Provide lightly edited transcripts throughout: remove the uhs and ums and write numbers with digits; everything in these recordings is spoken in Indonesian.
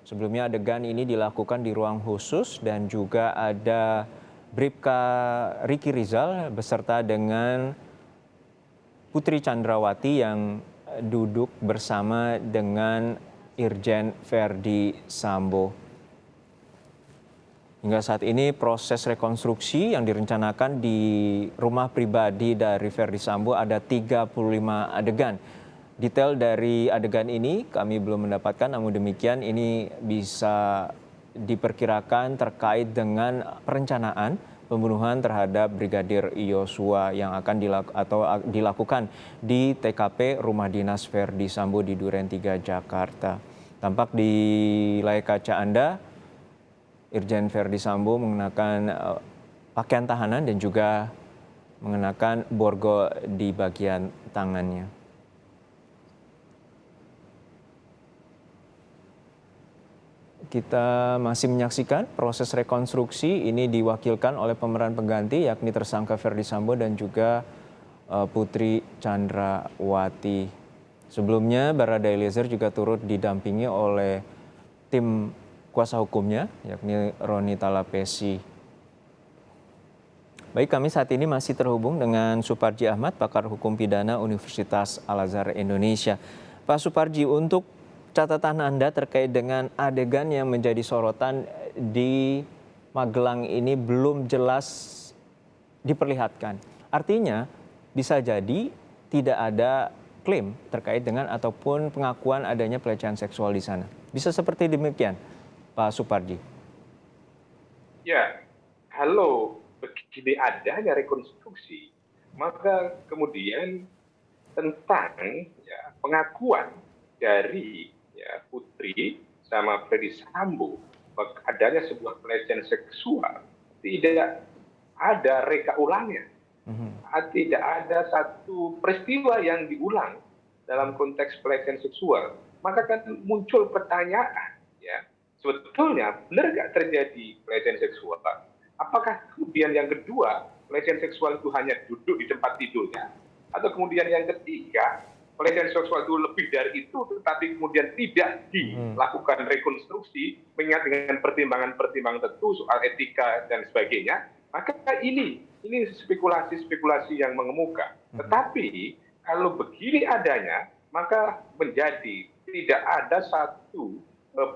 Sebelumnya adegan ini dilakukan di ruang khusus dan juga ada Bribka Riki Rizal beserta dengan Putri Chandrawati yang duduk bersama dengan Irjen Verdi Sambo. Hingga saat ini proses rekonstruksi yang direncanakan di rumah pribadi dari Verdi Sambo ada 35 adegan. Detail dari adegan ini kami belum mendapatkan, namun demikian ini bisa diperkirakan terkait dengan perencanaan pembunuhan terhadap Brigadir Yosua yang akan dilakukan di TKP Rumah Dinas Verdi Sambo di Duren 3, Jakarta. Tampak di layar kaca Anda, Irjen Verdi Sambo mengenakan pakaian tahanan dan juga mengenakan borgol di bagian tangannya. Kita masih menyaksikan proses rekonstruksi ini diwakilkan oleh pemeran pengganti yakni tersangka Verdi Sambo dan juga Putri Chandrawati. Sebelumnya Barada Eliezer juga turut didampingi oleh tim kuasa hukumnya yakni Roni Talapesi. Baik, kami saat ini masih terhubung dengan Suparji Ahmad, pakar hukum pidana Universitas Al-Azhar Indonesia. Pak Suparji, untuk catatan Anda terkait dengan adegan yang menjadi sorotan di Magelang ini belum jelas diperlihatkan. Artinya bisa jadi tidak ada klaim terkait dengan ataupun pengakuan adanya pelecehan seksual di sana. Bisa seperti demikian, Pak Suparji? Ya, kalau begini adanya rekonstruksi, maka kemudian tentang pengakuan dari Putri sama Verdi Sambo adanya sebuah pelecehan seksual, tidak ada reka ulangnya. Tidak ada satu peristiwa yang diulang dalam konteks pelecehan seksual. Maka kan muncul pertanyaan, sebetulnya benar nggak terjadi pelecehan seksual? Apakah kemudian yang kedua, pelecehan seksual itu hanya duduk di tempat tidurnya? Atau kemudian yang ketiga, pelecehan seksual itu lebih dari itu, tetapi kemudian tidak dilakukan rekonstruksi, mengingat dengan pertimbangan-pertimbangan tertentu soal etika dan sebagainya, maka ini spekulasi-spekulasi yang mengemuka. Tetapi kalau begini adanya, maka menjadi tidak ada satu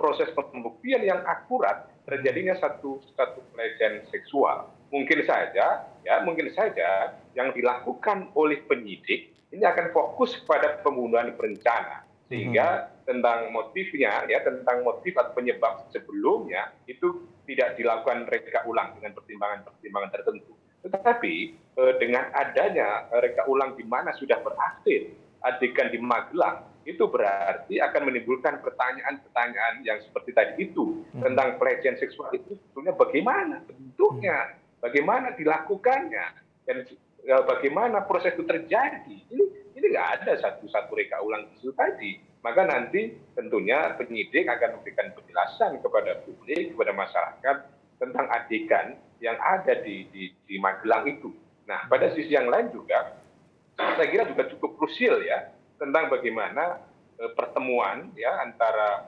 proses pembuktian yang akurat terjadinya satu pelecehan seksual. Mungkin saja yang dilakukan oleh penyidik ini akan fokus pada pembunuhan berencana, sehingga tentang motifnya, tentang motif atau penyebab sebelumnya itu tidak dilakukan reka ulang dengan pertimbangan-pertimbangan tertentu. Tetapi dengan adanya reka ulang di mana sudah berhasil adegan di Magelang, itu berarti akan menimbulkan pertanyaan-pertanyaan yang seperti tadi itu tentang pelecehan seksual itu sebetulnya bagaimana bentuknya, bagaimana dilakukannya, dan bagaimana proses itu terjadi. Ini nggak ada satu reka ulang itu tadi. Maka nanti tentunya penyidik akan memberikan penjelasan kepada publik, kepada masyarakat tentang adegan yang ada di Magelang itu. Nah, pada sisi yang lain juga, saya kira juga cukup krusial tentang bagaimana pertemuan antara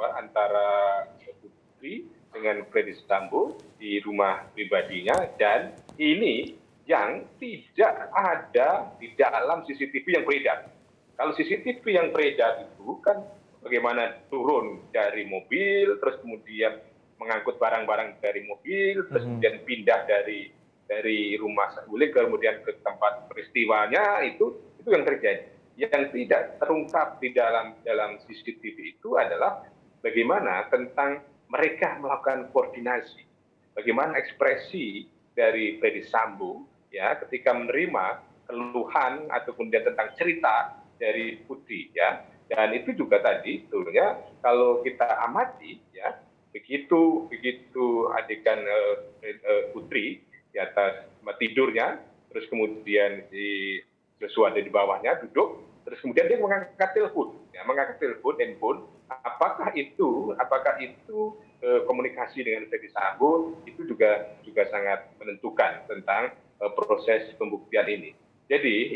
Putri dengan Verdi Sambo di rumah pribadinya, dan ini yang tidak ada di dalam CCTV yang beredar. Kalau CCTV yang beredar itu kan bagaimana turun dari mobil, terus kemudian mengangkut barang-barang dari mobil, terus kemudian pindah dari rumah saguling kemudian ke tempat peristiwanya, itu yang terjadi. Yang tidak terungkap di dalam CCTV itu adalah bagaimana tentang mereka melakukan koordinasi, bagaimana ekspresi dari Verdi Sambo ketika menerima keluhan atau kemudian tentang cerita dari Putri dan itu juga tadi sebetulnya kalau kita amati begitu adegan Putri di atas tempat tidurnya, terus kemudian Joshua ada di bawahnya duduk, terus kemudian dia mengangkat telepon handphone. Apakah itu komunikasi dengan Verdi Sambo itu juga sangat menentukan tentang proses pembuktian ini. Jadi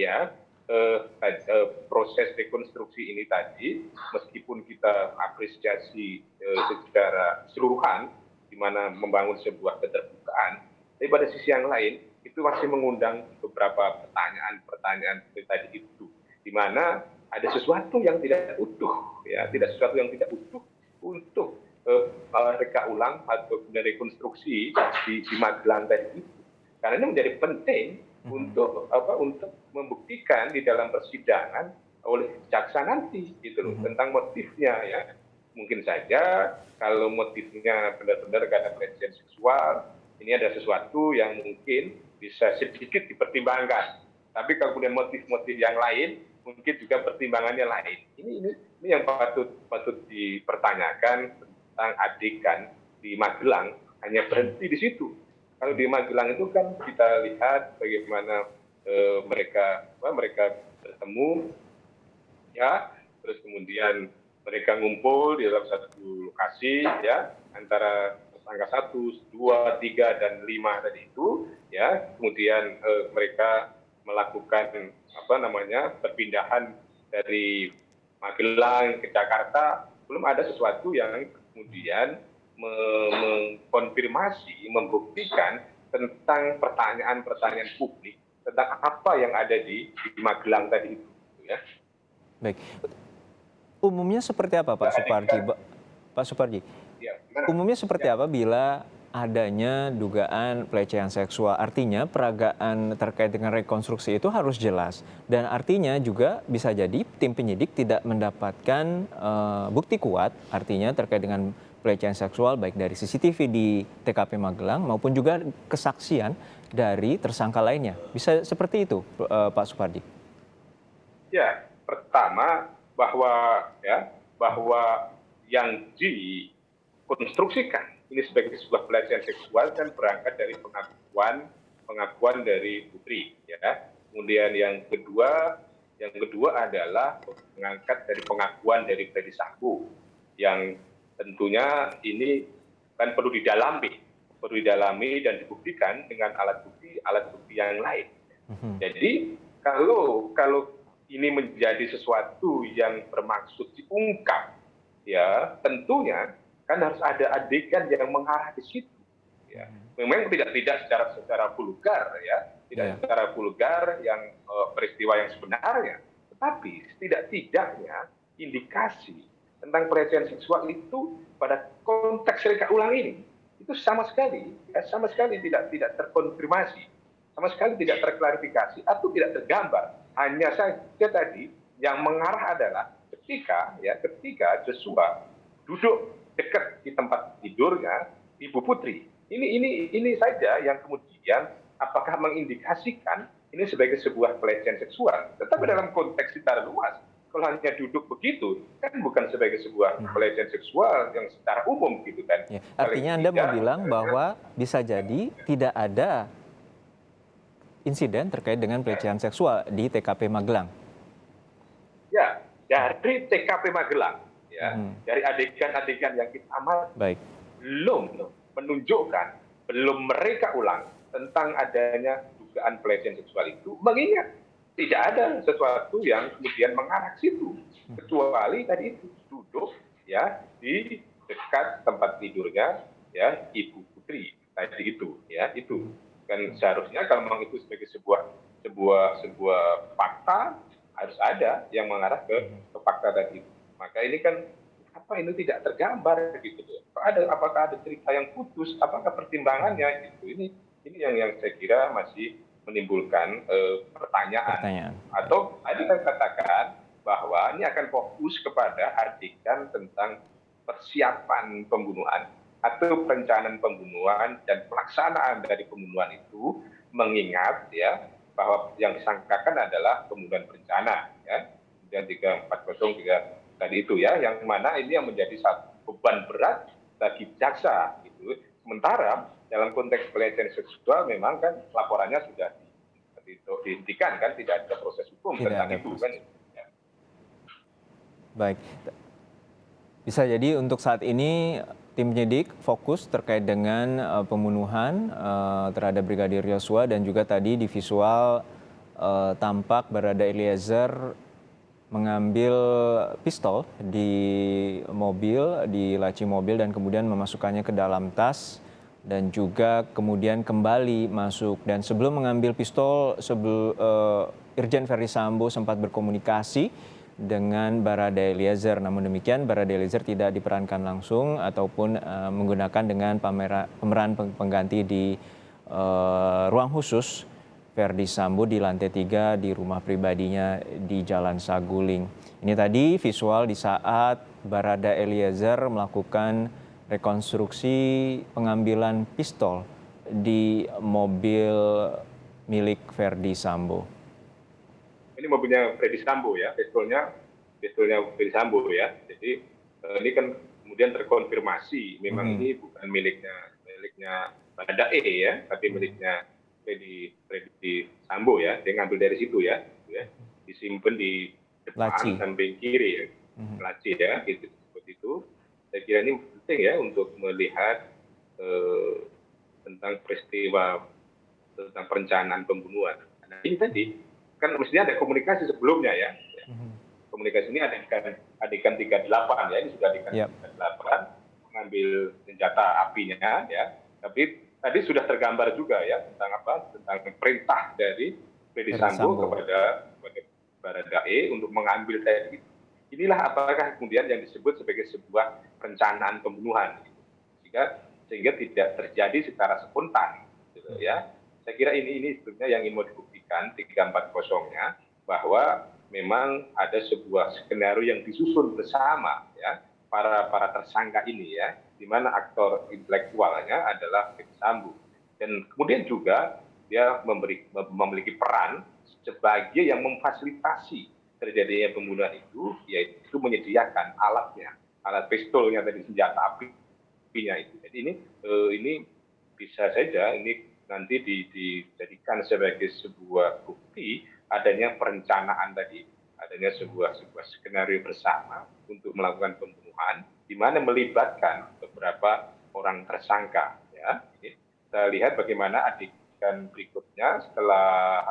proses rekonstruksi ini tadi, meskipun kita apresiasi secara keseluruhan, di mana membangun sebuah keterbukaan, tapi pada sisi yang lain itu masih mengundang beberapa pertanyaan-pertanyaan tadi itu, di mana ada sesuatu yang tidak utuh, ya, sesuatu yang tidak utuh untuk reka ulang atau rekonstruksi di Magelang tadi itu. Karena ini menjadi penting untuk membuktikan di dalam persidangan oleh jaksa nanti gitu loh, tentang motifnya, ya. Mungkin saja kalau motifnya benar-benar karena pelecehan seksual, ini ada sesuatu yang mungkin bisa sedikit dipertimbangkan. Tapi kalau kemudian motif-motif yang lain, mungkin juga pertimbangannya lain. Ini yang patut dipertanyakan tentang adegan di Magelang, hanya berhenti di situ. Kalau di Magelang itu kan kita lihat bagaimana mereka bertemu, ya, terus kemudian mereka ngumpul di dalam satu lokasi, ya, antara tersangka 1, 2, 3, dan 5 tadi itu, ya, kemudian mereka melakukan perpindahan dari Magelang ke Jakarta. Belum ada sesuatu yang kemudian mengkonfirmasi, membuktikan tentang pertanyaan-pertanyaan publik tentang apa yang ada di Magelang tadi itu, ya. Baik. Umumnya seperti apa Pak Suparji? Pak Suparji, Ya, umumnya seperti apa bila adanya dugaan pelecehan seksual? Artinya peragaan terkait dengan rekonstruksi itu harus jelas. Dan artinya juga bisa jadi tim penyidik tidak mendapatkan bukti kuat, artinya terkait dengan pelecehan seksual baik dari CCTV di TKP Magelang maupun juga kesaksian dari tersangka lainnya. Bisa seperti itu, Pak Suparji? Ya, pertama bahwa yang dikonstruksikan ini sebagai sebuah pelecehan seksual kan berangkat dari pengakuan dari Putri, ya. Kemudian yang kedua adalah mengangkat dari pengakuan dari Ferdy Sambo, yang tentunya ini kan perlu didalami dan dibuktikan dengan alat bukti yang lain. Jadi kalau ini menjadi sesuatu yang bermaksud diungkap, ya, tentunya kan harus ada adegan yang mengarah ke situ, ya. Memang tidak secara vulgar, ya, secara vulgar yang peristiwa yang sebenarnya, tetapi tidak-tidaknya indikasi tentang pelecehan seksual itu pada konteks reka ulang ini itu sama sekali tidak terkonfirmasi, sama sekali tidak terklarifikasi atau tidak tergambar. Hanya saja tadi yang mengarah adalah ketika Joshua duduk dekat di tempat tidurnya Ibu Putri. Ini saja yang kemudian apakah mengindikasikan ini sebagai sebuah pelecehan seksual. Tetapi dalam konteks secara luas, kalau hanya duduk begitu, kan bukan sebagai sebuah pelecehan seksual yang secara umum gitu kan. Ya, artinya Anda mau bilang bahwa bisa jadi tidak ada insiden terkait dengan pelecehan seksual di TKP Magelang. Ya, dari TKP Magelang, ya, dari adegan-adegan yang kita amati, belum menunjukkan, belum mereka ulang tentang adanya dugaan pelecehan seksual itu, mengingat tidak ada sesuatu yang kemudian mengarah ke situ, kecuali tadi itu duduk, ya, di dekat tempat tidurnya, ya, Ibu Putri tadi itu, ya, itu kan seharusnya kalau memang itu sebagai sebuah fakta, harus ada yang mengarah ke fakta tadi itu. Maka ini kan ini tidak tergambar gitu. Apakah ada cerita yang putus? Apakah pertimbangannya gitu? Ini yang saya kira masih menimbulkan pertanyaan. Atau tadi saya katakan bahwa ini akan fokus kepada adegan tentang persiapan pembunuhan atau perencanaan pembunuhan dan pelaksanaan dari pembunuhan itu, mengingat, ya, bahwa yang disangkakan adalah pembunuhan berencana, ya, dan 3403 tadi itu, ya, yang mana ini yang menjadi satu beban berat bagi jaksa gitu. Sementara dalam konteks pelecehan seksual memang kan laporannya sudah dihentikan, kan tidak ada proses hukum tentang itu kan. Ya. Baik, bisa jadi untuk saat ini tim penyidik fokus terkait dengan pembunuhan terhadap Brigadir Yosua dan juga tadi di visual tampak Barada Eliezer mengambil pistol di mobil, di laci mobil dan kemudian memasukkannya ke dalam tas dan juga kemudian kembali masuk. Dan sebelum mengambil pistol, Irjen Verdi Sambo sempat berkomunikasi dengan Barada Eliezer. Namun demikian Barada Eliezer tidak diperankan langsung ataupun menggunakan dengan pemeran pengganti di ruang khusus Verdi Sambo di lantai 3 di rumah pribadinya di Jalan Saguling. Ini tadi visual di saat Barada Eliezer melakukan rekonstruksi pengambilan pistol di mobil milik Verdi Sambo. Ini mobilnya Verdi Sambo ya, pistolnya Verdi Sambo ya. Jadi ini kan kemudian terkonfirmasi memang ini bukan miliknya Barada E ya, tapi miliknya Verdi Sambo ya. Dia ngambil dari situ ya, disimpan di depan samping kiri ya, laci ya, gitu seperti itu. Saya kira ini penting ya untuk melihat tentang peristiwa tentang perencanaan pembunuhan. Nah ini tadi kan mestinya ada komunikasi sebelumnya ya. Komunikasi ini adegan 38 ya, ini sudah adegan 38 mengambil senjata apinya ya. Tapi tadi sudah tergambar juga ya tentang perintah dari Verdi Sambo kepada Barada E untuk mengambil tadi. Inilah apakah kemudian yang disebut sebagai sebuah perencanaan pembunuhan, sehingga tidak terjadi secara spontan, gitu ya. Saya kira ini sebetulnya yang ingin mau dibuktikan 340-nya, bahwa memang ada sebuah skenario yang disusun bersama ya para tersangka ini ya, di mana aktor intelektualnya adalah Verdi Sambo, dan kemudian juga dia memiliki peran sebagai yang memfasilitasi terjadinya pembunuhan itu, yaitu menyediakan alat pistolnya tadi, senjata apinya itu. Jadi ini bisa saja ini nanti dijadikan sebagai sebuah bukti adanya perencanaan tadi, adanya sebuah skenario bersama untuk melakukan pembunuhan, di mana melibatkan beberapa orang tersangka. Ya, ini kita lihat bagaimana adegan berikutnya setelah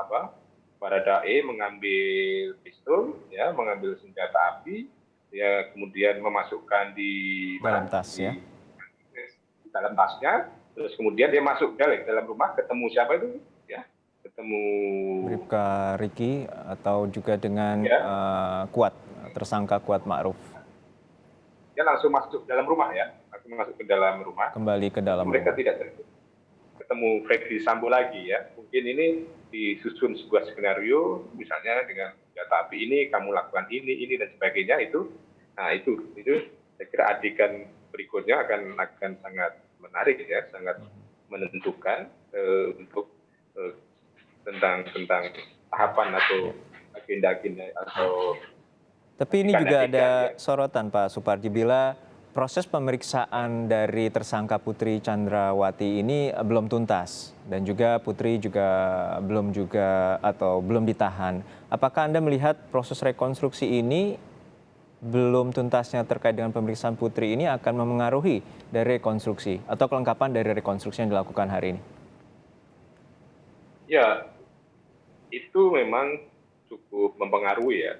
Barada E mengambil pistol, ya, mengambil senjata api, ya, kemudian memasukkan di dalam tas ya, di dalam tasnya, terus kemudian dia masuk dalam rumah, ketemu siapa itu, ya, ketemu Bribka Riki atau juga dengan Kuat, tersangka Kuat Ma'ruf. Dia langsung masuk dalam rumah ya, langsung masuk ke dalam rumah. Kembali ke dalam mereka rumah. Tidak ketemu Verdi Sambo lagi ya. Mungkin ini disusun sebuah skenario, misalnya dengan senjata api ini kamu lakukan ini dan sebagainya itu. Nah itu saya kira adegan berikutnya akan sangat menarik ya, sangat menentukan untuk tentang tahapan atau agenda atau. Tapi ini juga ada sorotan Pak Suparji, bila proses pemeriksaan dari tersangka Putri Chandrawati ini belum tuntas dan juga Putri belum ditahan. Apakah Anda melihat proses rekonstruksi ini belum tuntasnya terkait dengan pemeriksaan Putri ini akan memengaruhi dari rekonstruksi atau kelengkapan dari rekonstruksi yang dilakukan hari ini? Ya, itu memang cukup mempengaruhi ya.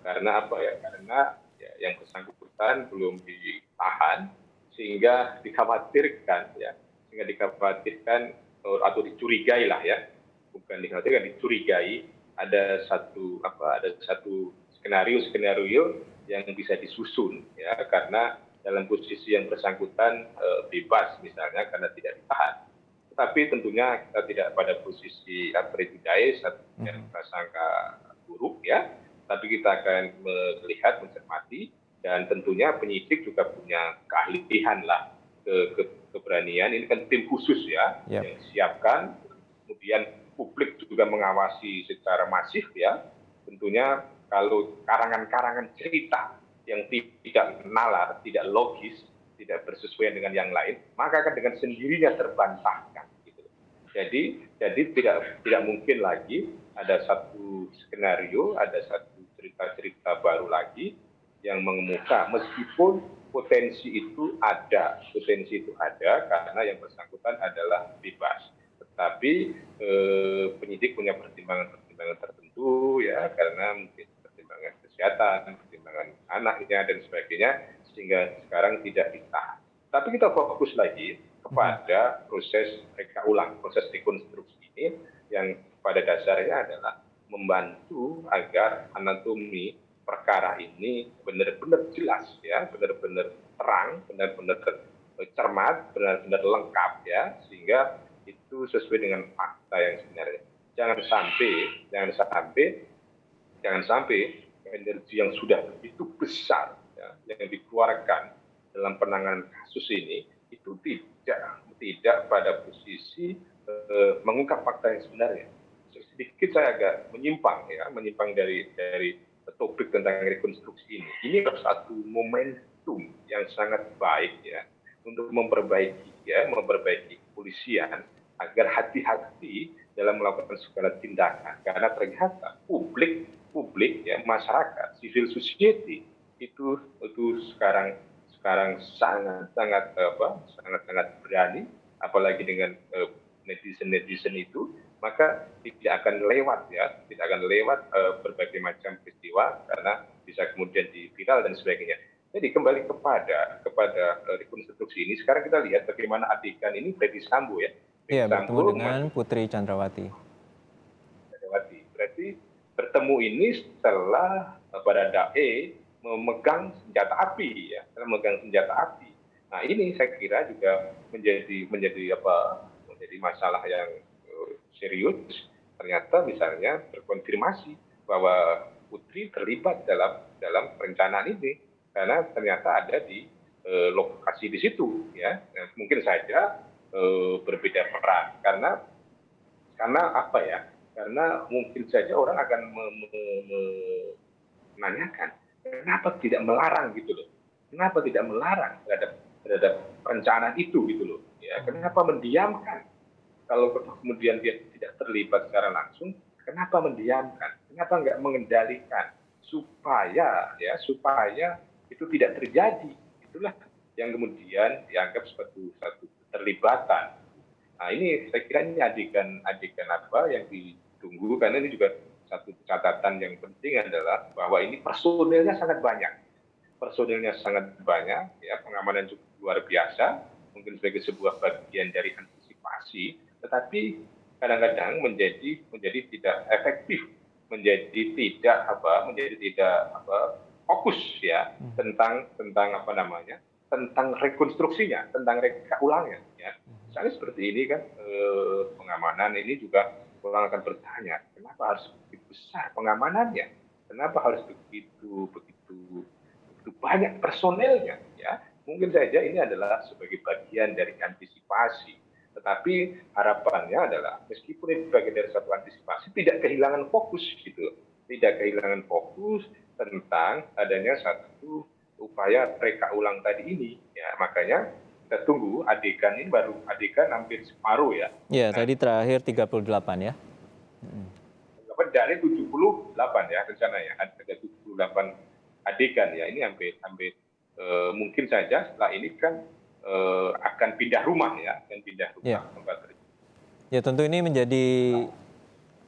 Karena Karena yang bersangkutan belum ditahan, sehingga dikhawatirkan atau dicurigai lah ya, bukan dikhawatirkan, dicurigai ada satu skenario yang bisa disusun ya, karena dalam posisi yang bersangkutan bebas misalnya karena tidak ditahan. Tetapi tentunya kita tidak pada posisi prejudice yang prasangka buruk ya, tapi kita akan melihat, mencermati, dan tentunya penyidik juga punya keahlian lah, keberanian. Ini kan tim khusus ya, yang disiapkan, kemudian publik juga mengawasi secara masif ya. Tentunya kalau karangan-karangan cerita yang tidak nalar, tidak logis, tidak bersesuaian dengan yang lain, maka akan dengan sendirinya terbantahkan. Gitu. Jadi tidak mungkin lagi ada satu skenario, ada satu cerita-cerita baru lagi yang mengemuka, meskipun potensi itu ada karena yang bersangkutan adalah bebas. Tetapi penyidik punya pertimbangan pertimbangan tertentu ya, karena mungkin pertimbangan kesehatan, pertimbangan anaknya dan sebagainya, sehingga sekarang tidak ditahan. Tapi kita fokus lagi kepada proses reka ulang, proses rekonstruksi ini yang pada dasarnya adalah membantu agar anatomi perkara ini benar-benar jelas ya, benar-benar terang, benar-benar cermat, benar-benar lengkap ya, sehingga itu sesuai dengan fakta yang sebenarnya. Jangan sampai energi yang sudah begitu besar ya, yang dikeluarkan dalam penanganan kasus ini itu tidak pada posisi mengungkap fakta yang sebenarnya. Sedikit saya agak menyimpang dari topik tentang rekonstruksi ini. Ini adalah satu momentum yang sangat baik ya untuk memperbaiki kepolisian agar hati-hati dalam melakukan segala tindakan, karena ternyata publik ya, masyarakat, civil society itu sekarang sangat berani, apalagi dengan netizen itu, maka tidak akan lewat berbagai macam peristiwa karena bisa kemudian diviral dan sebagainya. Jadi kembali kepada rekonstruksi ini, sekarang kita lihat bagaimana adegan ini Ferdy Sambo ya. Iya, bertemu dengan Putri Chandrawati. Berarti bertemu ini setelah Baradae memegang senjata api ya, Nah, ini saya kira juga menjadi masalah yang serius. Ternyata misalnya terkonfirmasi bahwa Putri terlibat dalam perencanaan ini karena ternyata ada di lokasi di situ ya. Mungkin saja berbeda peran karena apa ya? Karena mungkin saja orang akan menanyakan kenapa tidak melarang gitu loh. Kenapa tidak melarang terhadap perencanaan itu gitu loh. Ya, kenapa mendiamkan? Kalau kemudian dia tidak terlibat secara langsung, kenapa mendiamkan? Kenapa nggak mengendalikan supaya itu tidak terjadi? Itulah yang kemudian dianggap sebagai satu keterlibatan. Nah, ini saya kira ini adegan apa yang ditunggu, karena ini juga satu catatan yang penting adalah bahwa ini personilnya sangat banyak, ya, pengamanan cukup luar biasa, mungkin sebagai sebuah bagian dari antisipasi, tetapi kadang-kadang menjadi tidak efektif, menjadi tidak fokus ya tentang tentang rekonstruksinya, tentang reka ulangnya ya. Misalnya seperti ini kan, pengamanan ini juga orang akan bertanya, kenapa harus begitu besar pengamanannya? Kenapa harus begitu banyak personelnya? Ya, mungkin saja ini adalah sebagai bagian dari antisipasi. Tetapi harapannya adalah meskipun ini bagian dari satu antisipasi, tidak kehilangan fokus gitu, tidak kehilangan fokus tentang adanya satu upaya reka ulang tadi ini. Ya, makanya kita tunggu adegan ini, baru adegan hampir separuh ya. Ya, tadi terakhir 38 ya. Dari 78 ya rencananya, ada 78 adegan ya. Ini hampir mungkin saja setelah ini kan akan pindah rumah ya, tempat kerja. Ya, tentu ini menjadi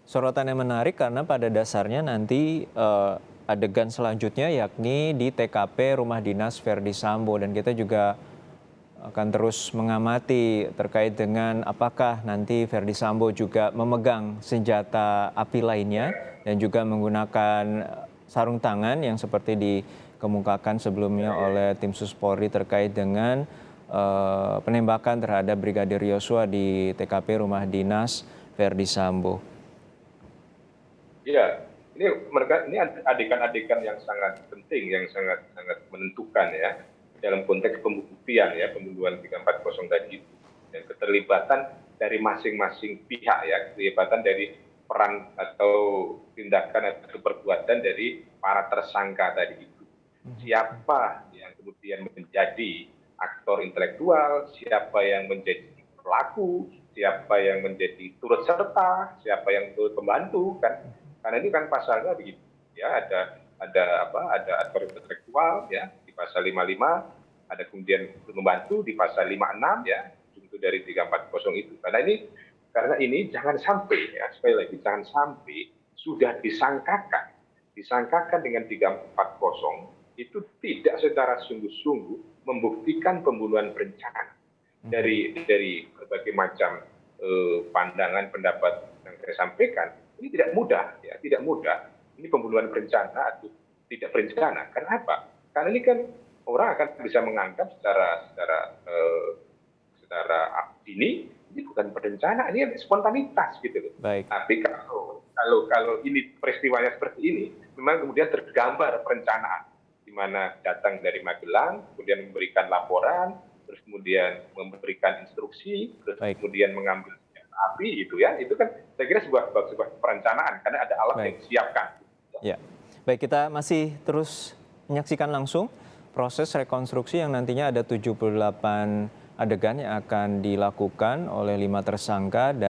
sorotan yang menarik karena pada dasarnya nanti adegan selanjutnya yakni di TKP rumah dinas Ferdy Sambo, dan kita juga akan terus mengamati terkait dengan apakah nanti Ferdy Sambo juga memegang senjata api lainnya dan juga menggunakan sarung tangan yang seperti dikemukakan sebelumnya oleh tim Sus Polri terkait dengan penembakan terhadap Brigadir Yosua di TKP rumah dinas Ferdy Sambo. Iya, ini adegan-adegan yang sangat penting, yang sangat menentukan ya dalam konteks pembuktian ya, pembunuhan 340 tadi itu, dan keterlibatan dari masing-masing pihak ya, keterlibatan dari peran atau tindakan atau perbuatan dari para tersangka tadi itu. Siapa yang kemudian menjadi aktor intelektual, siapa yang menjadi pelaku, siapa yang menjadi turut serta, siapa yang turut pembantu kan? Karena ini kan pasalnya begitu ya, ada aktor intelektual ya di pasal 55, ada kemudian membantu di pasal 56 ya, itu dari 340 itu. Karena ini jangan sampai ya, sekali lagi jangan sampai sudah disangkakan dengan 340 itu tidak secara sungguh-sungguh membuktikan pembunuhan berencana. Dari berbagai macam pandangan pendapat yang saya sampaikan, ini tidak mudah, ya, tidak mudah. Ini pembunuhan berencana atau tidak berencana. Karena apa? Karena ini kan orang akan bisa menganggap secara dini ini bukan berencana, ini spontanitas gitu loh. Baik. Tapi kalau ini peristiwanya seperti ini, memang kemudian tergambar perencanaan di mana datang dari Magelang, kemudian memberikan laporan, terus kemudian memberikan instruksi, terus Baik. kemudian mengambil senjata api gitu ya. Itu kan saya kira sebuah perencanaan karena ada alat yang disiapkan. Ya. Baik, kita masih terus menyaksikan langsung proses rekonstruksi yang nantinya ada 78 adegan yang akan dilakukan oleh 5 tersangka.